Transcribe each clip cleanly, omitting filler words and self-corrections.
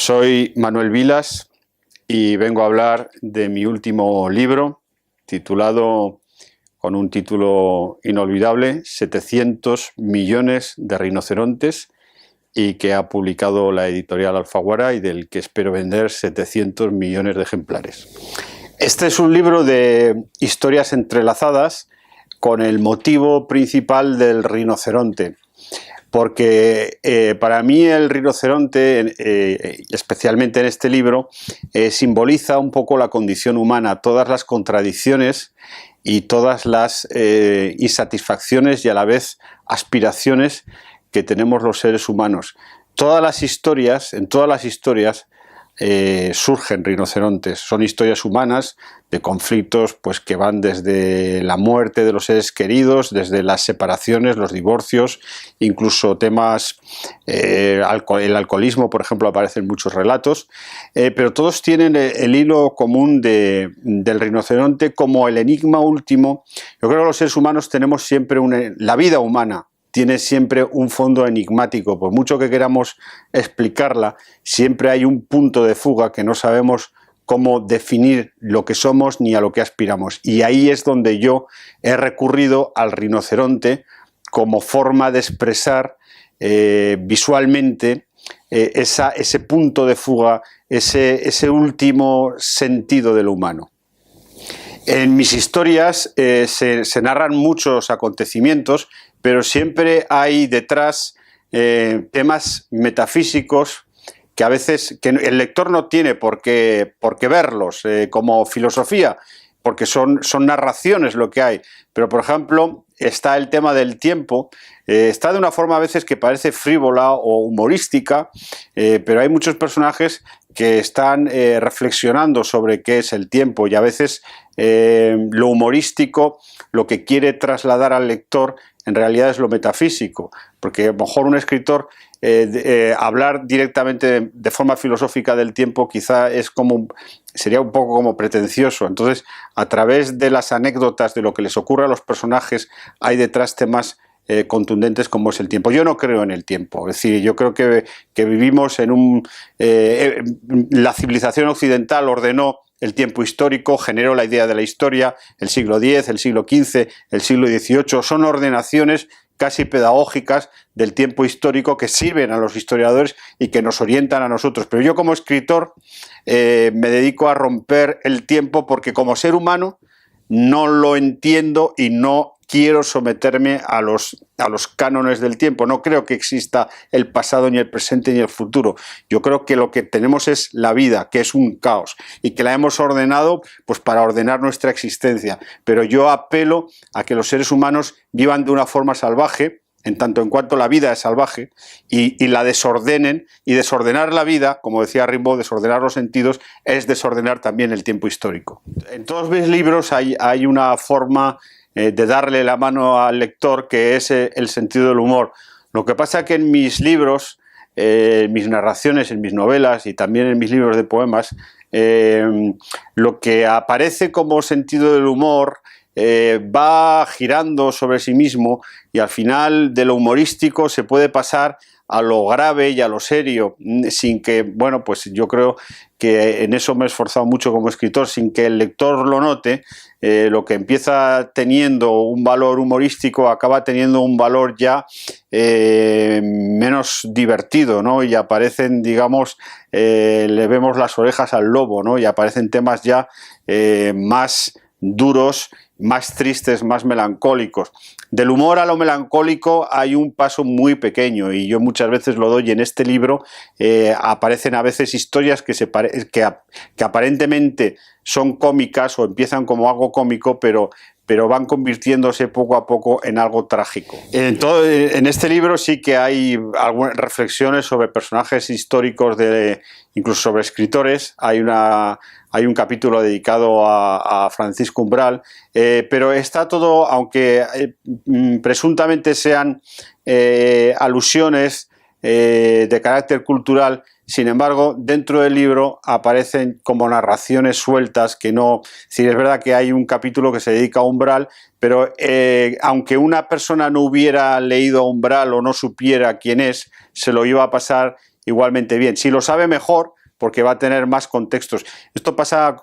Soy Manuel Vilas y vengo a hablar de mi último libro, titulado con un título inolvidable, 700 millones de rinocerontes, y que ha publicado la editorial Alfaguara y del que espero vender 700 millones de ejemplares. Este es un libro de historias entrelazadas con el motivo principal del rinoceronte, porque para mí el rinoceronte, especialmente en este libro, simboliza un poco la condición humana, todas las contradicciones y todas las insatisfacciones y a la vez aspiraciones que tenemos los seres humanos. En todas las historias surgen rinocerontes. Son historias humanas de conflictos pues, que van desde la muerte de los seres queridos, desde las separaciones, los divorcios, incluso temas, el alcoholismo, por ejemplo, aparecen muchos relatos, pero todos tienen el hilo común del rinoceronte como el enigma último. Yo creo que los seres humanos tenemos siempre la vida humana tiene siempre un fondo enigmático. Por mucho que queramos explicarla, siempre hay un punto de fuga que no sabemos cómo definir lo que somos ni a lo que aspiramos. Y ahí es donde yo he recurrido al rinoceronte como forma de expresar visualmente ese punto de fuga, ese último sentido de lo humano. En mis historias se narran muchos acontecimientos, pero siempre hay detrás temas metafísicos que a veces el lector no tiene por qué verlos como filosofía, porque son narraciones lo que hay. Pero, por ejemplo, está el tema del tiempo, está de una forma a veces que parece frívola o humorística, pero hay muchos personajes que están reflexionando sobre qué es el tiempo, y a veces lo humorístico lo que quiere trasladar al lector en realidad es lo metafísico, porque a lo mejor un escritor hablar directamente de forma filosófica del tiempo quizá sería un poco como pretencioso. Entonces, a través de las anécdotas de lo que les ocurre a los personajes, hay detrás temas contundentes como es el tiempo. Yo no creo en el tiempo, es decir, yo creo que vivimos en la civilización occidental ordenó el tiempo histórico, generó la idea de la historia, el siglo X, el siglo XV, el siglo XVIII, son ordenaciones casi pedagógicas del tiempo histórico que sirven a los historiadores y que nos orientan a nosotros. Pero yo como escritor me dedico a romper el tiempo porque como ser humano no lo entiendo y no quiero someterme a los cánones del tiempo. No creo que exista el pasado, ni el presente, ni el futuro. Yo creo que lo que tenemos es la vida, que es un caos, y que la hemos ordenado pues, para ordenar nuestra existencia. Pero yo apelo a que los seres humanos vivan de una forma salvaje, en tanto en cuanto la vida es salvaje, y la desordenen, y desordenar la vida, como decía Rimbaud, desordenar los sentidos, es desordenar también el tiempo histórico. En todos mis libros hay una forma de darle la mano al lector, que es el sentido del humor. Lo que pasa es que en mis libros, en mis narraciones, en mis novelas y también en mis libros de poemas, lo que aparece como sentido del humor va girando sobre sí mismo, y al final de lo humorístico se puede pasar a lo grave y a lo serio, sin que, bueno, pues yo creo que en eso me he esforzado mucho como escritor, sin que el lector lo note. Lo que empieza teniendo un valor humorístico acaba teniendo un valor ya menos divertido, ¿no? Y aparecen, digamos, le vemos las orejas al lobo, ¿no? Y aparecen temas ya más duros, más tristes, más melancólicos. Del humor a lo melancólico hay un paso muy pequeño, y yo muchas veces lo doy. En este libro aparecen a veces historias que aparentemente son cómicas o empiezan como algo cómico, pero van convirtiéndose poco a poco en algo trágico. En este libro sí que hay algunas reflexiones sobre personajes históricos, incluso sobre escritores. Hay un capítulo dedicado a Francisco Umbral, pero está todo, aunque presuntamente sean alusiones de carácter cultural, sin embargo, dentro del libro aparecen como narraciones sueltas que no... Es decir, es verdad que hay un capítulo que se dedica a Umbral, pero aunque una persona no hubiera leído a Umbral o no supiera quién es, se lo iba a pasar igualmente bien. Si lo sabe mejor, porque va a tener más contextos. Esto pasa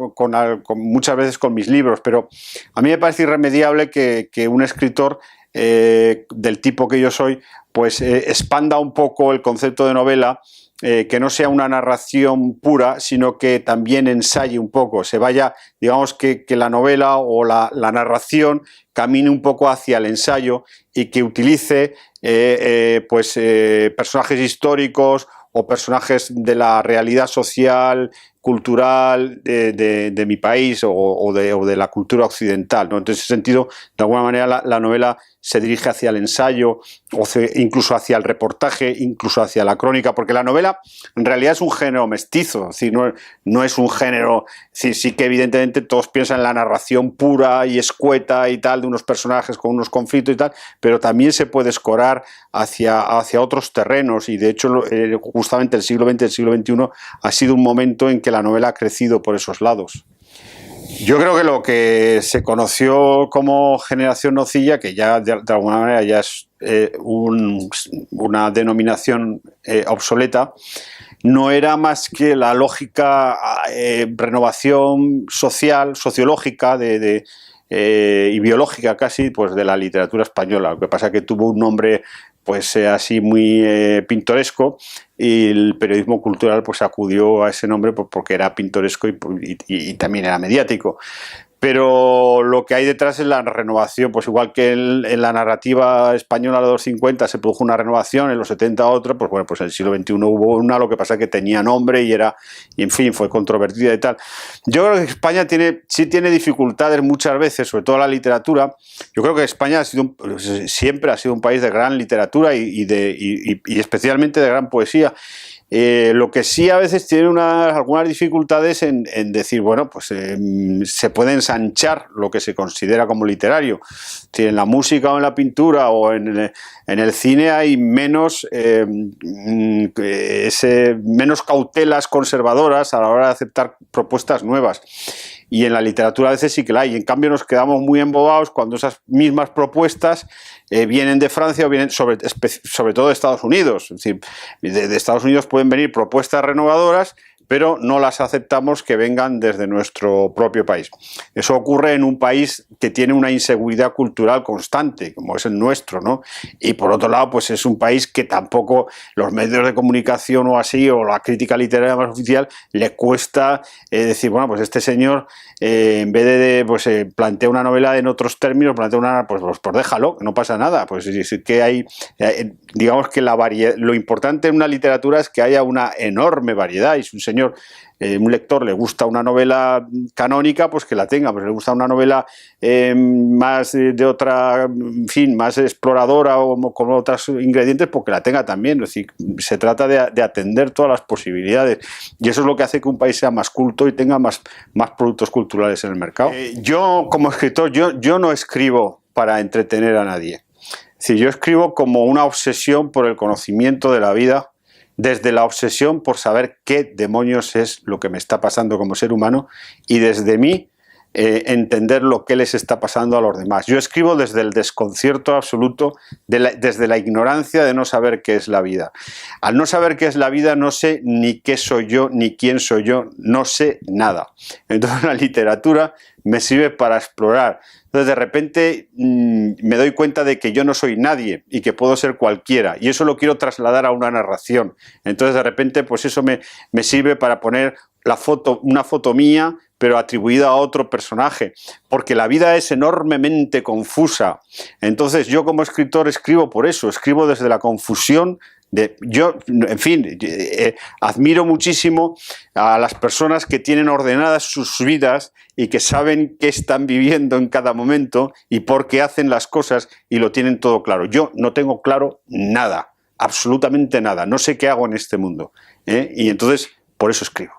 muchas veces con mis libros, pero a mí me parece irremediable que un escritor del tipo que yo soy, pues expanda un poco el concepto de novela, que no sea una narración pura, sino que también ensaye un poco, se vaya, digamos que la novela o la narración camine un poco hacia el ensayo y que utilice personajes históricos o personajes de la realidad social, cultural de mi país o de la cultura occidental, ¿no? Entonces, en ese sentido, de alguna manera, la novela se dirige hacia el ensayo, incluso hacia el reportaje, incluso hacia la crónica, porque la novela en realidad es un género mestizo, es decir, no es un género, sí que evidentemente todos piensan en la narración pura y escueta y tal, de unos personajes con unos conflictos y tal, pero también se puede escorar hacia otros terrenos, y de hecho justamente el siglo XX y el siglo XXI ha sido un momento en que la novela ha crecido por esos lados. Yo creo que lo que se conoció como generación nocilla, que ya de alguna manera ya es una denominación obsoleta, no era más que la lógica renovación social, sociológica y biológica casi, pues de la literatura española. Lo que pasa es que tuvo un nombre pues así muy pintoresco, y el periodismo cultural pues acudió a ese nombre porque era pintoresco y también era mediático. Pero lo que hay detrás es la renovación, pues igual que en la narrativa española de los 50 se produjo una renovación, en los 70 otra, pues bueno, pues en el siglo XXI hubo una, lo que pasa es que tenía nombre y en fin, fue controvertida y tal. Yo creo que España sí tiene dificultades muchas veces, sobre todo la literatura. Yo creo que España siempre ha sido un país de gran literatura y especialmente de gran poesía. Lo que sí a veces tiene algunas dificultades en decir, bueno, pues se puede ensanchar lo que se considera como literario. Si en la música o en la pintura o en el cine hay menos cautelas conservadoras a la hora de aceptar propuestas nuevas. Y en la literatura a veces sí que la hay. En cambio nos quedamos muy embobados cuando esas mismas propuestas vienen de Francia o vienen sobre todo de Estados Unidos. Es decir, de Estados Unidos pueden venir propuestas renovadoras, pero no las aceptamos que vengan desde nuestro propio país. Eso ocurre en un país que tiene una inseguridad cultural constante, como es el nuestro, ¿no? Y por otro lado, pues es un país que tampoco los medios de comunicación o así, o la crítica literaria más oficial, le cuesta decir, bueno, pues este señor, en vez de plantea una novela en otros términos, pues déjalo, que no pasa nada. Pues es que hay, digamos que lo importante en una literatura es que haya una enorme variedad, y si un lector le gusta una novela canónica, pues que la tenga, pues le gusta una novela más de otra, en fin, más exploradora o con otros ingredientes, pues que la tenga también. Es decir, se trata de atender todas las posibilidades, y eso es lo que hace que un país sea más culto y tenga más productos culturales en el mercado. Yo como escritor, yo no escribo para entretener a nadie. Es decir, yo escribo como una obsesión por el conocimiento de la vida, desde la obsesión por saber qué demonios es lo que me está pasando como ser humano, y desde mí entender lo que les está pasando a los demás. Yo escribo desde el desconcierto absoluto, desde la ignorancia de no saber qué es la vida. Al no saber qué es la vida, no sé ni qué soy yo, ni quién soy yo, no sé nada. Entonces la literatura me sirve para explorar. Entonces de repente me doy cuenta de que yo no soy nadie y que puedo ser cualquiera, y eso lo quiero trasladar a una narración. Entonces de repente pues eso me sirve para poner una foto mía, pero atribuida a otro personaje, porque la vida es enormemente confusa. Entonces yo como escritor escribo por eso, escribo desde la confusión. En fin, admiro muchísimo a las personas que tienen ordenadas sus vidas y que saben qué están viviendo en cada momento y por qué hacen las cosas, y lo tienen todo claro. Yo no tengo claro nada, absolutamente nada, no sé qué hago en este mundo, y entonces por eso escribo.